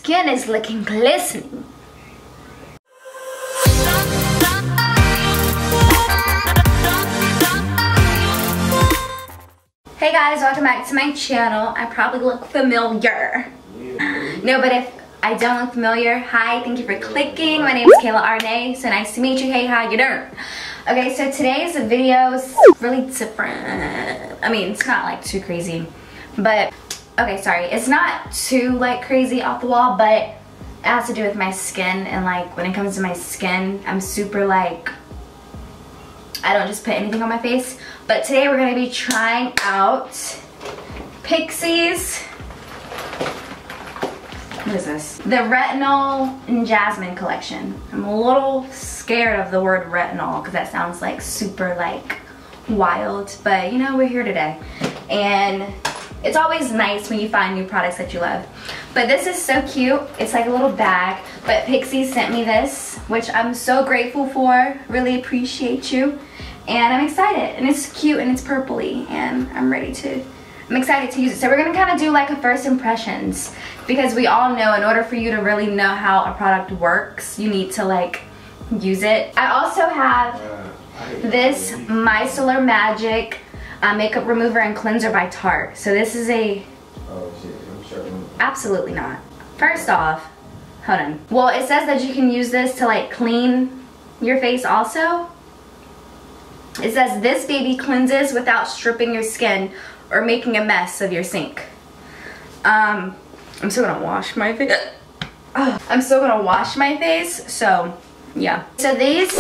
skin is looking glistening. Hey guys, welcome back to my channel. I probably look familiar. No, but if I don't look familiar, hi, thank you for clicking. My name is Kaylah Arnae, so nice to meet you. Hey, how you doing? Okay, so today's video is really different. I mean, it's not like too crazy, but okay, sorry, it's not too like crazy off the wall, but it has to do with my skin. And like when it comes to my skin, I'm super like, I don't just put anything on my face. But today we're gonna be trying out Pixi's, what is this? The Retinol and Jasmine collection. I'm a little scared of the word retinol because that sounds like super like wild, but you know, we're here today. And it's always nice when you find new products that you love. But this is so cute. It's like a little bag, but Pixi sent me this, which I'm so grateful for. Really appreciate you. And I'm excited, and it's cute and it's purpley, and I'm excited to use it. So we're gonna kind of do like a first impressions, because we all know in order for you to really know how a product works, you need to like use it. I also have this Micellar Magic makeup remover and cleanser by Tarte. So this is a, absolutely not. First off, hold on. Well, it says that you can use this to like clean your face also. It says this baby cleanses without stripping your skin or making a mess of your sink. I'm still gonna wash my face. I'm still gonna wash my face, so yeah. So these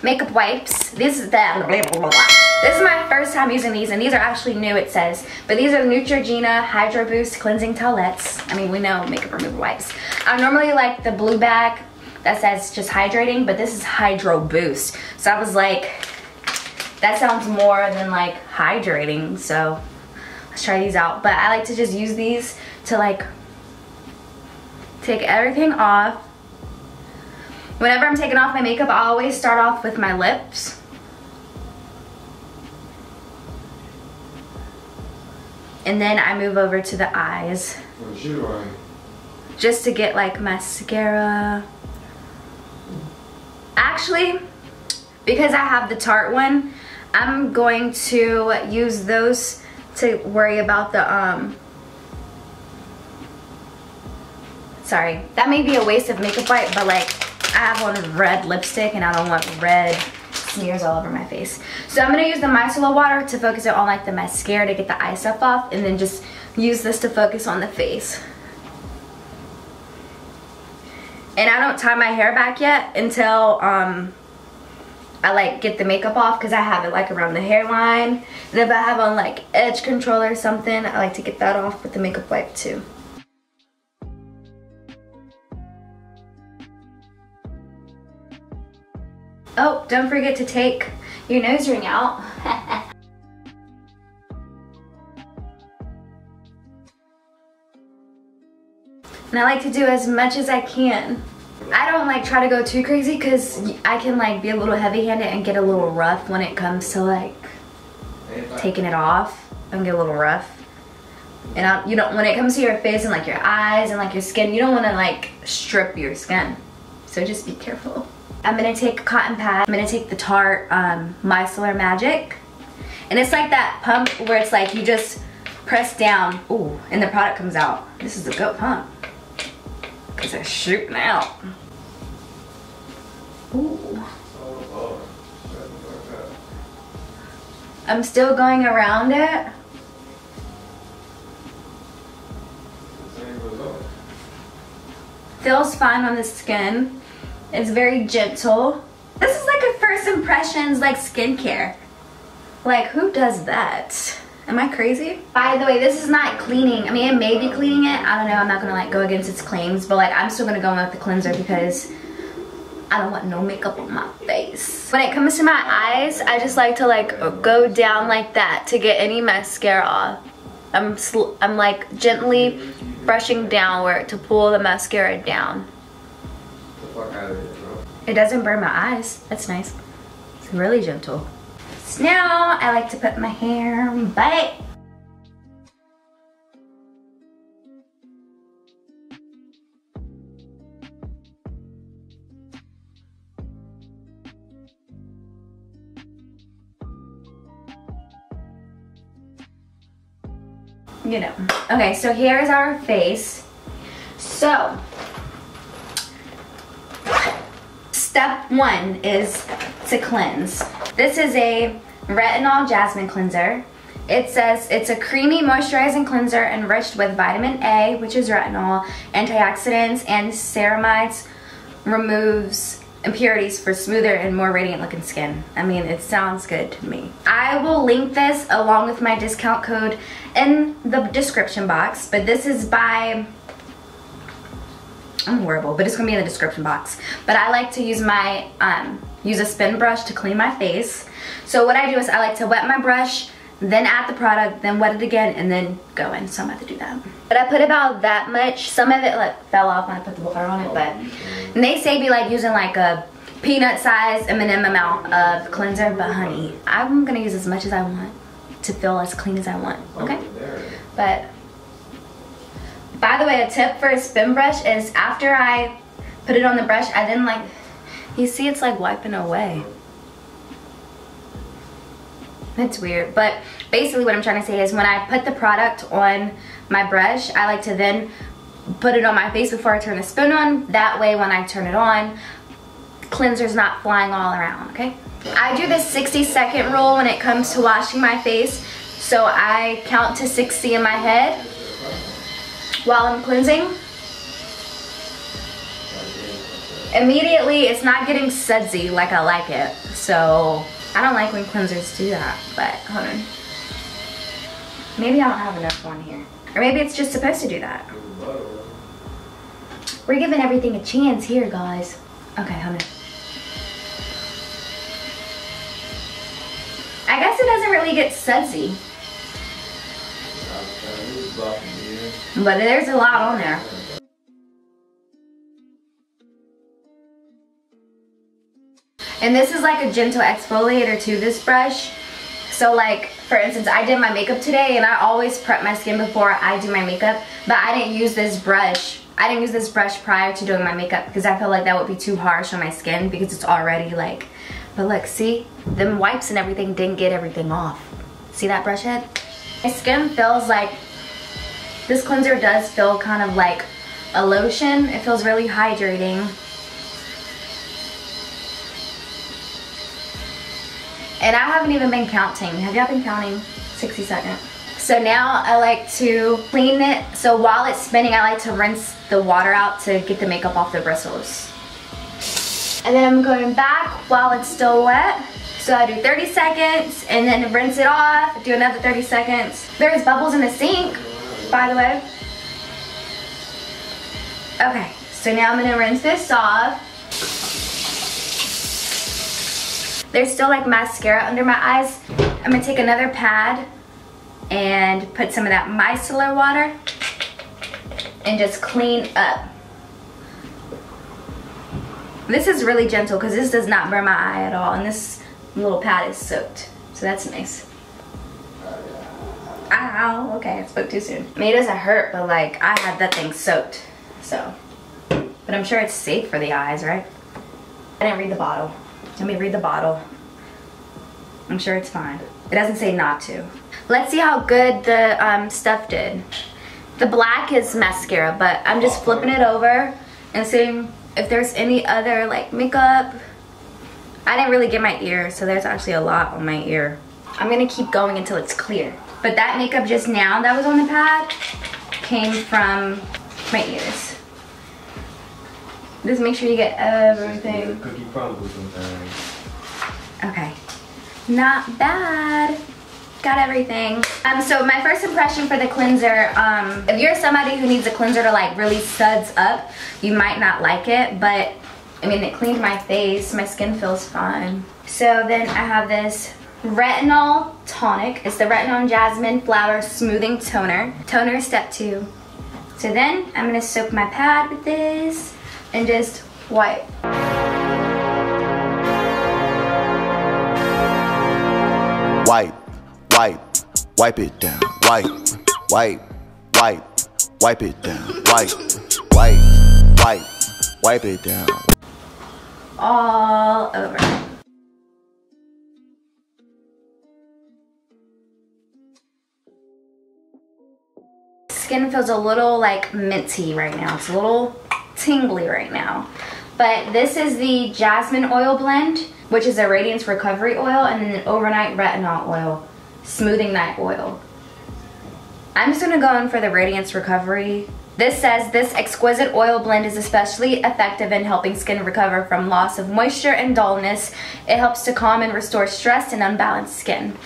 makeup wipes, this is my first time using these, and these are actually new, it says. But these are the Neutrogena Hydro Boost Cleansing Towelettes. I mean, we know makeup remover wipes. I normally like the blue bag that says just hydrating, but this is Hydro Boost. So I was like, that sounds more than like hydrating, so let's try these out. But I like to just use these to like take everything off. Whenever I'm taking off my makeup, I always start off with my lips. And then I move over to the eyes. Just to get like mascara. Actually, because I have the Tarte one, I'm going to use those to worry about the, sorry, that may be a waste of makeup wipe, but like, I have on red lipstick and I don't want red smears all over my face. So I'm gonna use the micellar water to focus it on like the mascara to get the eye stuff off, and then just use this to focus on the face. And I don't tie my hair back yet until, I like get the makeup off, because I have it like around the hairline. And if I have on like edge controller or something, I like to get that off with the makeup wipe too. Oh, don't forget to take your nose ring out. And I like to do as much as I can. I don't like try to go too crazy, because I can like be a little heavy-handed and get a little rough when it comes to like taking it off. I can get a little rough. And you don't, when it comes to your face and like your eyes and like your skin, you don't want to like strip your skin. So just be careful. I'm gonna take a cotton pad. I'm gonna take the Tarte Micellar Magic. And it's like that pump where it's like you just press down, ooh, and the product comes out. This is a good pump, because they're shooting out. Ooh. I'm still going around it. Feels fine on the skin. It's very gentle. This is like a first impressions like skincare. Like, who does that? Am I crazy? By the way, this is not cleaning. I mean, it may be cleaning it. I don't know. I'm not gonna like go against its claims, but like I'm still gonna go in with the cleanser because I don't want no makeup on my face. When it comes to my eyes, I just like to like go down like that to get any mascara off. I'm like gently brushing downward to pull the mascara down. It doesn't burn my eyes. That's nice. It's really gentle. So now I like to put my hair back. you know. Okay, so here's our face. So, step 1 is to cleanse. This is a Retinol Jasmine cleanser. It says it's a creamy moisturizing cleanser enriched with vitamin A, which is retinol, antioxidants, and ceramides, removes impurities for smoother and more radiant looking skin. I mean, it sounds good to me. I will link this along with my discount code in the description box, but this is by, I'm horrible, but it's gonna be in the description box. But I like to use my, use a spin brush to clean my face. So what I do is I like to wet my brush, then add the product, then wet it again, and then go in. So I'm about to do that. But I put about that much. Some of it like fell off when I put the water on it, but and they say be like using like a peanut size M&M amount of cleanser, but honey, I'm gonna use as much as I want to feel as clean as I want, okay? But by the way, a tip for a spin brush is after I put it on the brush, I then like, you see it's like wiping away. It's weird, but basically what I'm trying to say is when I put the product on my brush, I like to then put it on my face before I turn the spin on. That way when I turn it on, cleanser's not flying all around, okay? I do the 60-second rule when it comes to washing my face. So I count to 60 in my head while I'm cleansing. Immediately, it's not getting sudsy like I like it. So I don't like when cleansers do that, but hold on. Maybe I don't have enough on here. Or maybe it's just supposed to do that. We're giving everything a chance here, guys. Okay, hold on. I guess it doesn't really get sudsy. But there's a lot on there. And this is like a gentle exfoliator to this brush. So like, for instance, I did my makeup today and I always prep my skin before I do my makeup, but I didn't use this brush. I didn't use this brush prior to doing my makeup because I felt like that would be too harsh on my skin because it's already like, but look, see? Them wipes and everything didn't get everything off. See that brush head? My skin feels like, this cleanser does feel kind of like a lotion. It feels really hydrating. And I haven't even been counting. Have y'all been counting? 60 seconds. So now I like to clean it. So while it's spinning, I like to rinse the water out to get the makeup off the bristles. And then I'm going back while it's still wet. So I do 30 seconds and then rinse it off, do another 30 seconds. There's bubbles in the sink, by the way. Okay, so now I'm gonna rinse this off. There's still like mascara under my eyes. I'm gonna take another pad and put some of that micellar water and just clean up. This is really gentle because this does not burn my eye at all, and this little pad is soaked, so that's nice. Ow, okay, I spoke too soon. I mean, it doesn't hurt, but like I had that thing soaked, so. But I'm sure it's safe for the eyes, right? I didn't read the bottle. Let me read the bottle. I'm sure it's fine. It doesn't say not to. Let's see how good the stuff did. The black is mascara, but I'm just flipping it over and seeing if there's any other like makeup. I didn't really get my ear, so there's actually a lot on my ear. I'm gonna keep going until it's clear. But that makeup just now that was on the pad came from my ears. Just make sure you get everything. Cookie crumbles sometimes. Okay, not bad. Got everything. So my first impression for the cleanser, if you're somebody who needs a cleanser to like really suds up, you might not like it, but I mean, it cleaned my face. My skin feels fine. So then I have this Retinol tonic. It's the Retinol Jasmine Flower Smoothing Toner. Toner step 2. So then I'm gonna soak my pad with this and just wipe. Wipe, wipe, wipe it down. Wipe, wipe, wipe, wipe it down. Wipe, wipe, wipe, wipe it down. All over. skin feels a little like minty right now. It's a little tingly right now. But this is the Jasmine oil blend, which is a Radiance Recovery Oil, and then an Overnight Retinol Oil, Smoothing Night Oil. I'm just gonna go in for the Radiance Recovery. This says, this exquisite oil blend is especially effective in helping skin recover from loss of moisture and dullness. It helps to calm and restore stressed and unbalanced skin.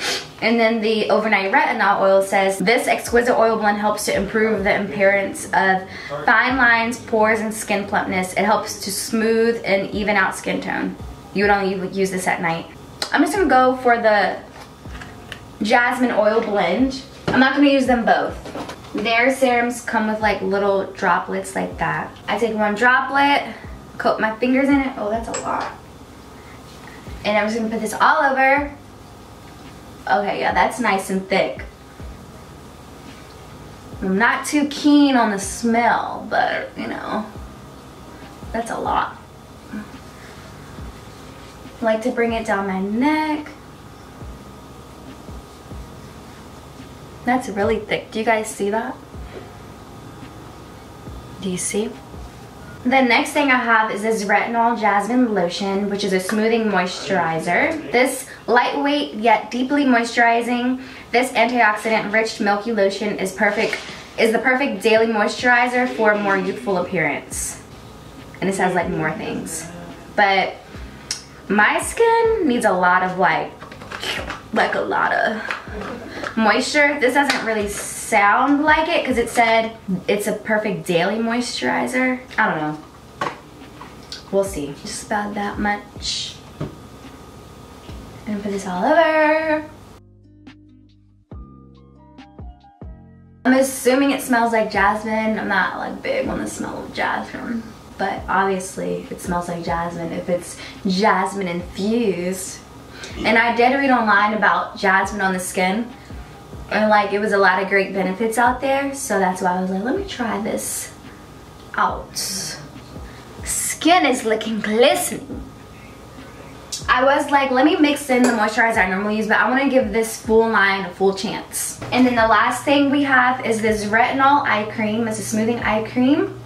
And then the Overnight Retinol Oil says, this exquisite oil blend helps to improve the appearance of fine lines, pores, and skin plumpness. It helps to smooth and even out skin tone. You would only use this at night. I'm just gonna go for the Jasmine oil blend. I'm not gonna use them both. Their serums come with like little droplets like that. I take one droplet, coat my fingers in it. Oh, that's a lot. And I'm just gonna put this all over. Okay, yeah, that's nice and thick. I'm not too keen on the smell, but you know, that's a lot. I like to bring it down my neck. That's really thick. Do you guys see that? Do you see? The next thing I have is this Retinol Jasmine Lotion, which is a smoothing moisturizer. This lightweight yet deeply moisturizing, this antioxidant-rich milky lotion is the perfect daily moisturizer for a more youthful appearance. And it says like more things. But my skin needs a lot of like a lot of moisture. This doesn't really sound like it because it said it's a perfect daily moisturizer. I don't know. We'll see. Just about that much. I'm gonna put this all over. I'm assuming it smells like jasmine. I'm not like big on the smell of jasmine, but obviously it smells like jasmine if it's jasmine infused. And I did read online about jasmine on the skin, and like it was a lot of great benefits out there, so that's why I was like, let me try this out. Skin is looking glistening. I was like, let me mix in the moisturizer I normally use, but I want to give this full line a full chance. And then the last thing we have is this Retinol eye cream. It's a smoothing eye cream,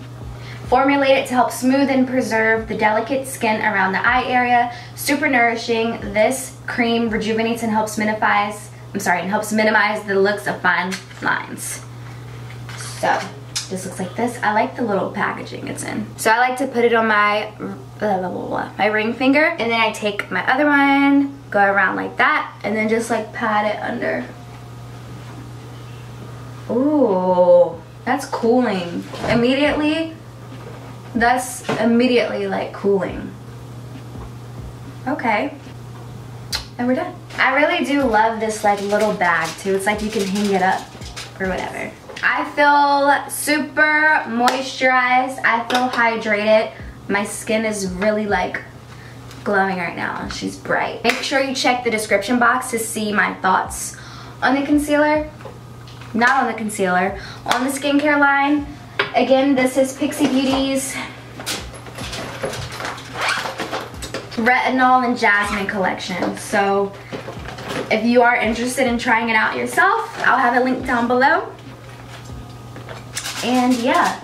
formulated to help smooth and preserve the delicate skin around the eye area. Super nourishing. This cream rejuvenates and helps minimize the looks of fine lines. So this looks like this. I like the little packaging it's in. So I like to put it on my my ring finger, and then I take my other one, go around like that, and then just like pat it under. Ooh, that's cooling. That's immediately like cooling. Okay, and we're done. I really do love this like little bag too. It's like you can hang it up or whatever. I feel super moisturized. I feel hydrated. My skin is really like glowing right now. She's bright. Make sure you check the description box to see my thoughts on the concealer. Not on the concealer, on the skincare line. Again, this is Pixi Beauty's Retinol and Jasmine collection. So if you are interested in trying it out yourself, I'll have a link down below. And yeah,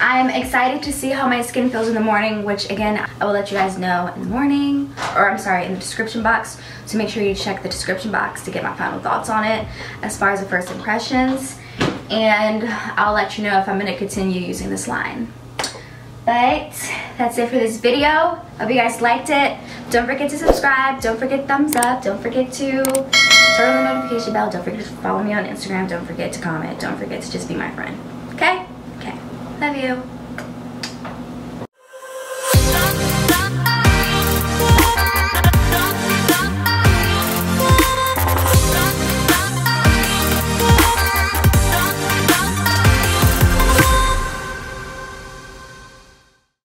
I'm excited to see how my skin feels in the morning, which again, I will let you guys know in the morning, or I'm sorry, in the description box. So make sure you check the description box to get my final thoughts on it as far as the first impressions. And I'll let you know if I'm gonna continue using this line. But that's it for this video. Hope you guys liked it. Don't forget to subscribe. Don't forget thumbs up. Don't forget to turn on the notification bell. Don't forget to follow me on Instagram. Don't forget to comment. Don't forget to just be my friend. Okay? Okay. Love you.